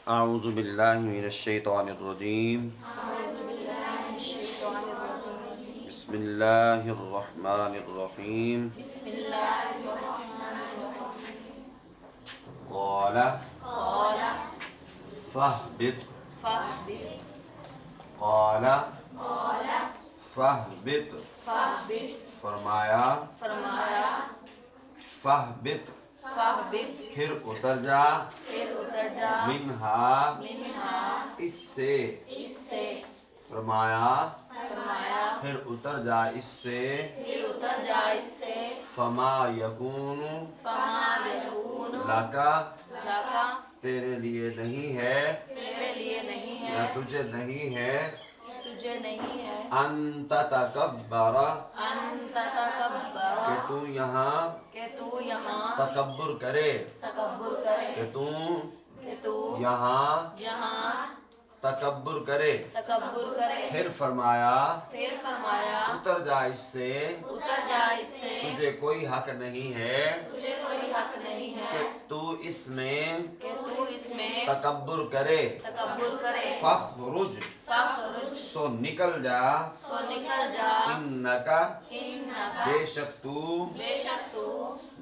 اعوذ باللہ من الشیطان الرجیم بسم اللہ الرحمن الرحیم قال فاہبط قال فاہبط فرمایا فاہبط پھر اتر جا منہا اس سے فرمایا پھر اتر جا اس سے فما یکون لکا تیرے لیے نہیں ہے یا تجھے نہیں ہے ان تتکبر کہ تو یہاں تکبر کرے کہ تو یہاں تکبر کرے پھر فرمایا اتر جا اس سے تجھے کوئی حق نہیں ہے کہ تو اس میں تکبر کرے فخرج سو نکل جا انکا بے شک تو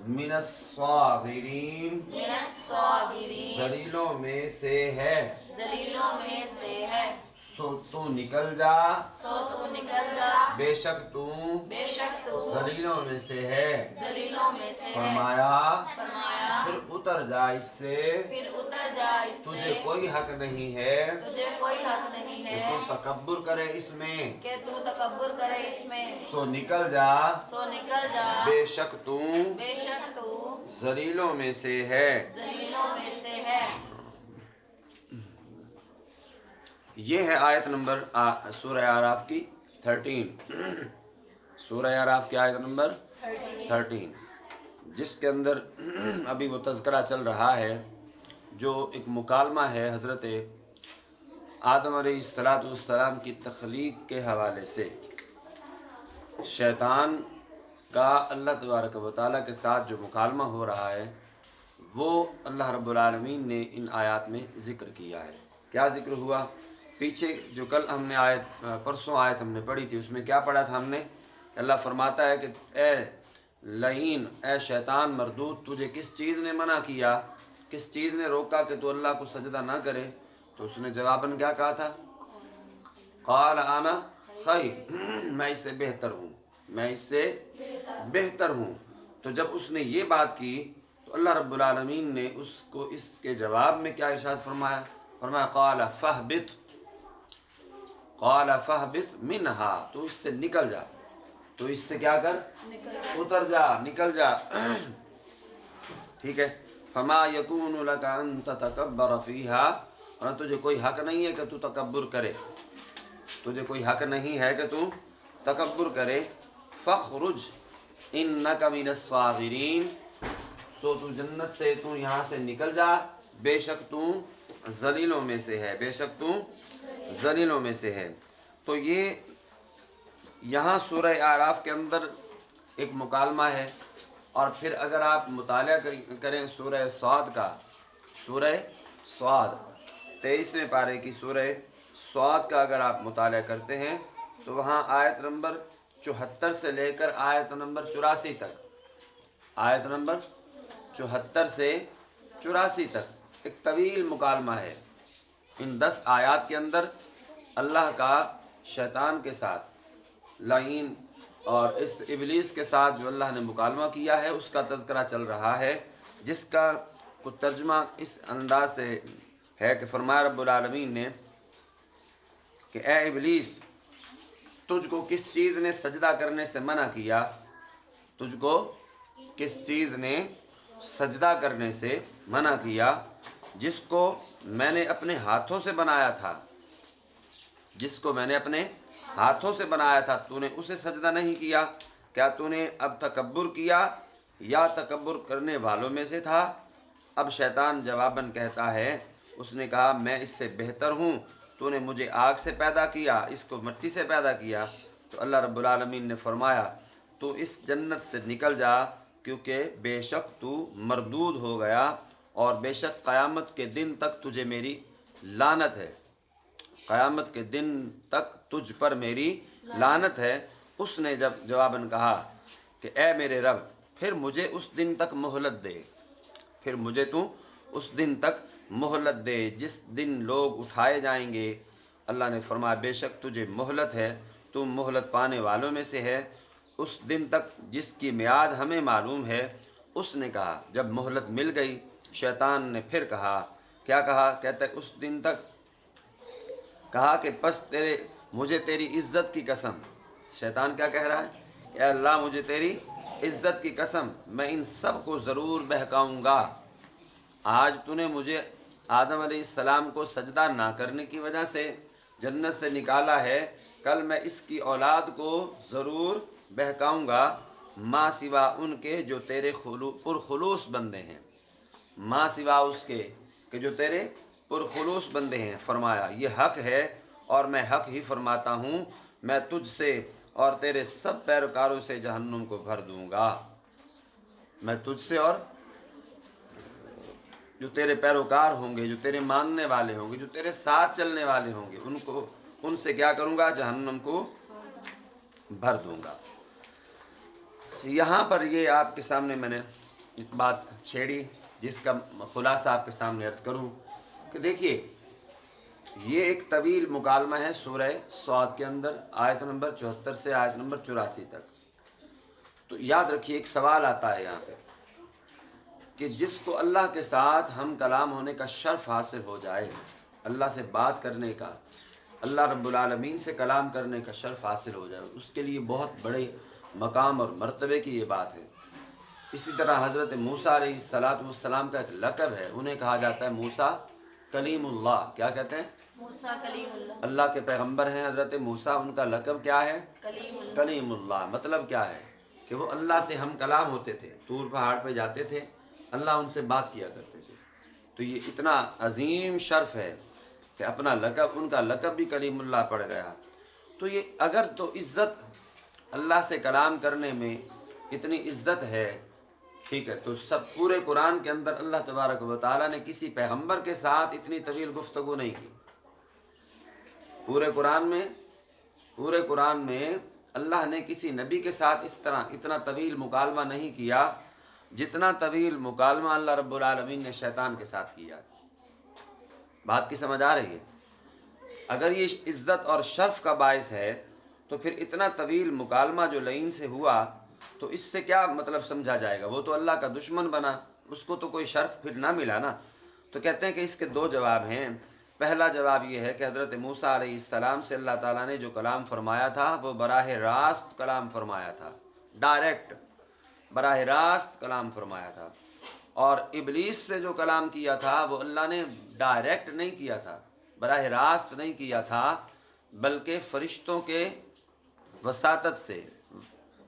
من الصاغرین ذلیلوں میں سے ہے سو تو نکل جا بے شک تو ذلیلوں میں سے ہے فرمایا پھر اتر جا اس سے تجھے کوئی حق نہیں ہے کہ تو تکبر کرے اس میں سو نکل جا بے شک تو ذلیلوں میں سے ہے یہ ہے آیت نمبر سورہ اعراف کی 13 سورہ اعراف کی آیت نمبر 13 جس کے اندر ابھی وہ تذکرہ چل رہا ہے جو ایک مکالمہ ہے حضرت آدم علیہ السلام کی تخلیق کے حوالے سے شیطان کا اللہ تبارک و تعالیٰ کے ساتھ جو مکالمہ ہو رہا ہے وہ اللہ رب العالمین نے ان آیات میں ذکر کیا ہے۔ کیا ذکر ہوا؟ پیچھے جو کل ہم نے پرسوں آیت ہم نے پڑھی تھی، اس میں کیا پڑھا تھا ہم نے؟ اللہ فرماتا ہے کہ اے لعین، اے شیطان مردود، تجھے کس چیز نے منع کیا، کس چیز نے روکا کہ تو اللہ کو سجدہ نہ کرے؟ تو اس نے جواباً کیا کہا تھا؟ قال انا خیر، میں اس سے بہتر ہوں، میں اس سے بہتر ہوں۔ تو جب اس نے یہ بات کی تو اللہ رب العالمین نے اس کو اس کے جواب میں کیا ارشاد فرمایا؟ فرمایا قال فاہبط منہا، تو اس سے نکل جا، تو اس سے کیا کر؟ اتر جا، نکل جا، ٹھیک ہے۔ فما یکون لک ان تتکبر فیہا، اور تجھے کوئی حق نہیں ہے کہ تو تکبر کرے، تجھے کوئی حق نہیں ہے کہ تو تکبر کرے۔ فخرج انک من الصاغرین، سو تو جنت سے، تو یہاں سے نکل جا، بے شک تو ذلیلوں میں سے ہے، بے شک تو ذلیلوں میں سے ہے۔ تو یہ یہاں سورہ اعراف کے اندر ایک مکالمہ ہے، اور پھر اگر آپ مطالعہ کریں سورہ صاد کا، سورہ صاد 23ویں پارے کی سورہ صاد کا اگر آپ مطالعہ کرتے ہیں تو وہاں آیت نمبر 74 سے لے کر آیت نمبر 84 تک، آیت نمبر 74 سے 84 تک ایک طویل مکالمہ ہے۔ ان 10 آیات کے اندر اللہ کا شیطان کے ساتھ، لعین اور اس ابلیس کے ساتھ جو اللہ نے مکالمہ کیا ہے اس کا تذکرہ چل رہا ہے، جس کا کچھ ترجمہ اس انداز سے ہے کہ فرمایا رب العالمین نے کہ اے ابلیس، تجھ کو کس چیز نے سجدہ کرنے سے منع کیا؟ تجھ کو کس چیز نے سجدہ کرنے سے منع کیا جس کو میں نے اپنے ہاتھوں سے بنایا تھا، جس کو میں نے اپنے ہاتھوں سے بنایا تھا، تو نے اسے سجدہ نہیں کیا؟ کیا تو نے اب تکبر کیا یا تکبر کرنے والوں میں سے تھا؟ اب شیطان جواباً کہتا ہے، اس نے کہا میں اس سے بہتر ہوں، تو نے مجھے آگ سے پیدا کیا، اس کو مٹی سے پیدا کیا۔ تو اللہ رب العالمین نے فرمایا تو اس جنت سے نکل جا، کیونکہ بے شک تو مردود ہو گیا اور بے شک قیامت کے دن تک تجھے میری لعنت ہے، قیامت کے دن تک تجھ پر میری لعنت ہے۔ اس نے جب جواباً کہا کہ اے میرے رب پھر مجھے اس دن تک مہلت دے، پھر مجھے تو اس دن تک مہلت دے جس دن لوگ اٹھائے جائیں گے۔ اللہ نے فرمایا بے شک تجھے مہلت ہے، تم مہلت پانے والوں میں سے ہے، اس دن تک جس کی میعاد ہمیں معلوم ہے۔ اس نے کہا جب مہلت مل گئی، شیطان نے پھر کہا، کیا کہا؟ کہتا ہے اس دن تک کہا کہ پس مجھے تیری عزت کی قسم، شیطان کیا کہہ رہا ہے؟ اے اللہ مجھے تیری عزت کی قسم میں ان سب کو ضرور بہکاؤں گا۔ آج تو نے مجھے آدم علیہ السلام کو سجدہ نہ کرنے کی وجہ سے جنت سے نکالا ہے، کل میں اس کی اولاد کو ضرور بہکاؤں گا، ماں سوا ان کے جو تیرے پرخلوص بندے ہیں، ماں سوا اس کے کہ جو تیرے پرخلوص بندے ہیں۔ فرمایا یہ حق ہے اور میں حق ہی فرماتا ہوں، میں تجھ سے اور تیرے سب پیروکاروں سے جہنم کو بھر دوں گا، میں تجھ سے اور جو تیرے پیروکار ہوں گے، جو تیرے ماننے والے ہوں گے، جو تیرے ساتھ چلنے والے ہوں گے، ان سے کیا کروں گا؟ جہنم کو بھر دوں گا۔ یہاں پر یہ آپ کے سامنے میں نے ایک بات چھیڑی جس کا خلاصہ آپ کے سامنے عرض کروں کہ دیکھیے یہ ایک طویل مکالمہ ہے سورہ صاد کے اندر، آیت نمبر 74 سے آیت نمبر 84 تک۔ تو یاد رکھیے ایک سوال آتا ہے یہاں پہ کہ جس کو اللہ کے ساتھ ہم کلام ہونے کا شرف حاصل ہو جائے، اللہ سے بات کرنے کا، اللہ رب العالمین سے کلام کرنے کا شرف حاصل ہو جائے، اس کے لیے بہت بڑے مقام اور مرتبے کی یہ بات ہے۔ اسی طرح حضرت موسیٰ علیہ السلام کا ایک لقب ہے، انہیں کہا جاتا ہے موسیٰ کلیم اللہ۔ کیا کہتے ہیں؟ موسیٰ کلیم اللہ۔ اللہ کے پیغمبر ہیں حضرت موسیٰ، ان کا لقب کیا ہے؟ کلیم اللہ۔ کلیم اللہ۔ مطلب کیا ہے کہ وہ اللہ سے ہم کلام ہوتے تھے، طور پہاڑ پہ جاتے تھے، اللہ ان سے بات کیا کرتے تھے۔ تو یہ اتنا عظیم شرف ہے کہ اپنا لقب، ان کا لقب بھی کلیم اللہ پڑ گیا۔ تو یہ اگر تو عزت اللہ سے کلام کرنے میں اتنی عزت ہے، ٹھیک ہے، تو سب پورے قرآن کے اندر اللہ تبارک و تعالیٰ نے کسی پیغمبر کے ساتھ اتنی طویل گفتگو نہیں کی۔ پورے قرآن میں اللہ نے کسی نبی کے ساتھ اس طرح اتنا طویل مکالمہ نہیں کیا جتنا طویل مکالمہ اللہ رب العالمین نے شیطان کے ساتھ کیا۔ بات کی سمجھ آ رہی ہے؟ اگر یہ عزت اور شرف کا باعث ہے تو پھر اتنا طویل مکالمہ جو لعین سے ہوا تو اس سے کیا مطلب سمجھا جائے گا؟ وہ تو اللہ کا دشمن بنا، اس کو تو کوئی شرف پھر نہ ملا نا۔ تو کہتے ہیں کہ اس کے دو جواب ہیں۔ پہلا جواب یہ ہے کہ حضرت موسیٰ علیہ السلام سے اللہ تعالیٰ نے جو کلام فرمایا تھا وہ براہ راست کلام فرمایا تھا، ڈائریکٹ براہ راست کلام فرمایا تھا، اور ابلیس سے جو کلام کیا تھا وہ اللہ نے ڈائریکٹ نہیں کیا تھا، براہ راست نہیں کیا تھا، بلکہ فرشتوں کے وساطت سے،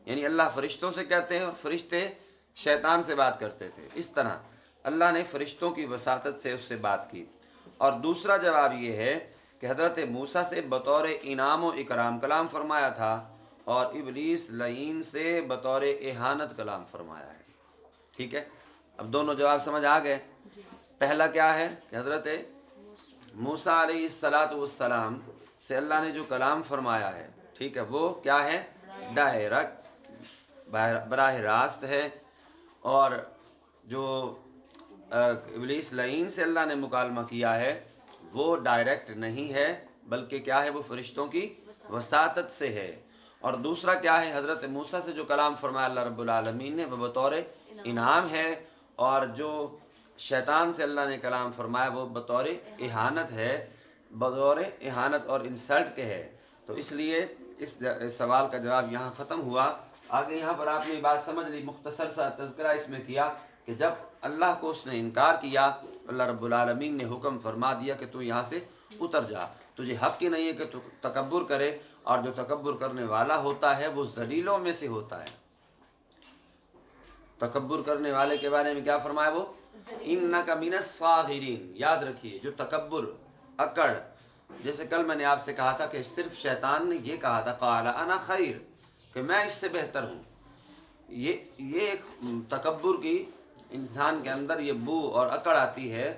یعنی اللہ فرشتوں سے کہتے ہیں اور فرشتے شیطان سے بات کرتے تھے، اس طرح اللہ نے فرشتوں کی وساطت سے اس سے بات کی۔ اور دوسرا جواب یہ ہے کہ حضرت موسیٰ سے بطور انعام و اکرام کلام فرمایا تھا اور ابلیس لعین سے بطور اہانت کلام فرمایا ہے۔ ٹھیک ہے، اب دونوں جواب سمجھ آ گئے۔ پہلا کیا ہے کہ حضرت موسیٰ علیہ السلام سے اللہ نے جو کلام فرمایا ہے، ٹھیک ہے، وہ کیا ہے؟ ڈائریکٹ، براہ راست ہے، اور جو ابلیس لعین سے اللہ نے مکالمہ کیا ہے وہ ڈائریکٹ نہیں ہے، بلکہ کیا ہے؟ وہ فرشتوں کی وساطت سے ہے۔ اور دوسرا کیا ہے؟ حضرت موسیٰ سے جو کلام فرمایا اللہ رب العالمین نے وہ بطور انعام ہے، اور جو شیطان سے اللہ نے کلام فرمایا وہ بطور اہانت ہے، بطور اہانت اور انسلٹ کے ہے۔ تو اس لیے اس سوال کا جواب یہاں ختم ہوا۔ آگے یہاں پر آپ نے بات سمجھ لی، مختصر سا تذکرہ اس میں کیا کہ جب اللہ کو اس نے انکار کیا، اللہ رب العالمین نے حکم فرما دیا کہ تو یہاں سے اتر جا، تجھے حق ہی نہیں ہے کہ تو تکبر کرے، اور جو تکبر کرنے والا ہوتا ہے وہ ذلیلوں میں سے ہوتا ہے۔ تکبر کرنے والے کے بارے میں کیا فرمایا؟ وہ انک من الصاغرین۔ یاد رکھیے جو تکبر، اکڑ، جیسے کل میں نے آپ سے کہا تھا کہ صرف شیطان نے یہ کہا تھا قال انا خیر، کہ میں اس سے بہتر ہوں، یہ ایک تکبر کی انسان کے اندر یہ بو اور اکڑ آتی ہے.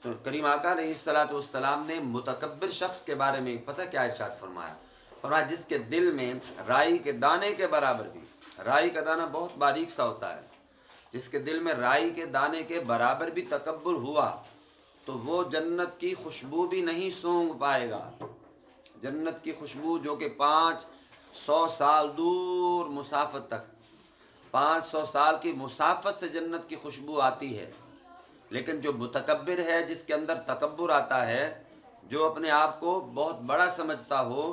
تو کریم آقا علیہ الصلوۃ والسلام نے متکبر شخص کے بارے میں پتہ کیا ارشاد فرمایا؟ فرمایا جس کے دل میں رائی کے دانے کے برابر بھی، رائی کا دانہ بہت باریک سا ہوتا ہے، جس کے دل میں رائی کے دانے کے برابر بھی تکبر ہوا تو وہ جنت کی خوشبو بھی نہیں سونگھ پائے گا. جنت کی خوشبو جو کہ 500 سال دور مسافت تک، 500 سال کی مسافت سے جنت کی خوشبو آتی ہے. لیکن جو متکبر ہے، جس کے اندر تکبر آتا ہے، جو اپنے آپ کو بہت بڑا سمجھتا ہو،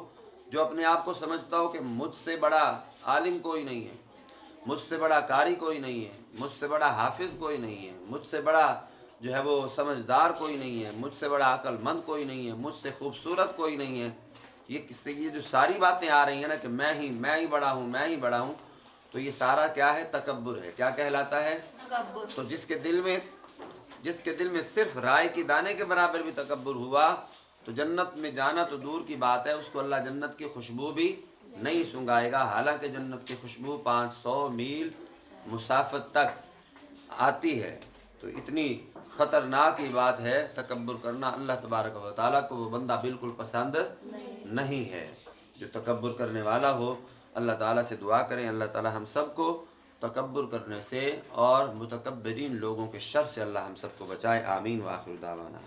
جو اپنے آپ کو سمجھتا ہو کہ مجھ سے بڑا عالم کوئی نہیں ہے، مجھ سے بڑا قاری کوئی نہیں ہے، مجھ سے بڑا حافظ کوئی نہیں ہے، مجھ سے بڑا جو ہے وہ سمجھدار کوئی نہیں ہے، مجھ سے بڑا عقل مند کوئی نہیں ہے، مجھ سے خوبصورت کوئی نہیں ہے، یہ جو ساری باتیں آ رہی ہیں نا کہ میں ہی بڑا ہوں، میں ہی بڑا ہوں، تو یہ سارا کیا ہے؟ تکبر ہے. کیا کہلاتا ہے؟ تکبر. تو جس کے دل میں صرف رائے کی دانے کے برابر بھی تکبر ہوا تو جنت میں جانا تو دور کی بات ہے، اس کو اللہ جنت کی خوشبو بھی نہیں سنگائے گا. حالانکہ جنت کی خوشبو 500 میل مسافت تک آتی ہے. تو اتنی خطرناک ہی بات ہے تکبر کرنا. اللہ تبارک و تعالیٰ کو وہ بندہ بالکل پسند نہیں ہے جو تکبر کرنے والا ہو. اللہ تعالیٰ سے دعا کریں اللہ تعالیٰ ہم سب کو تکبر کرنے سے اور متکبرین لوگوں کے شر سے اللہ ہم سب کو بچائے. آمین. وآخر دعوانا.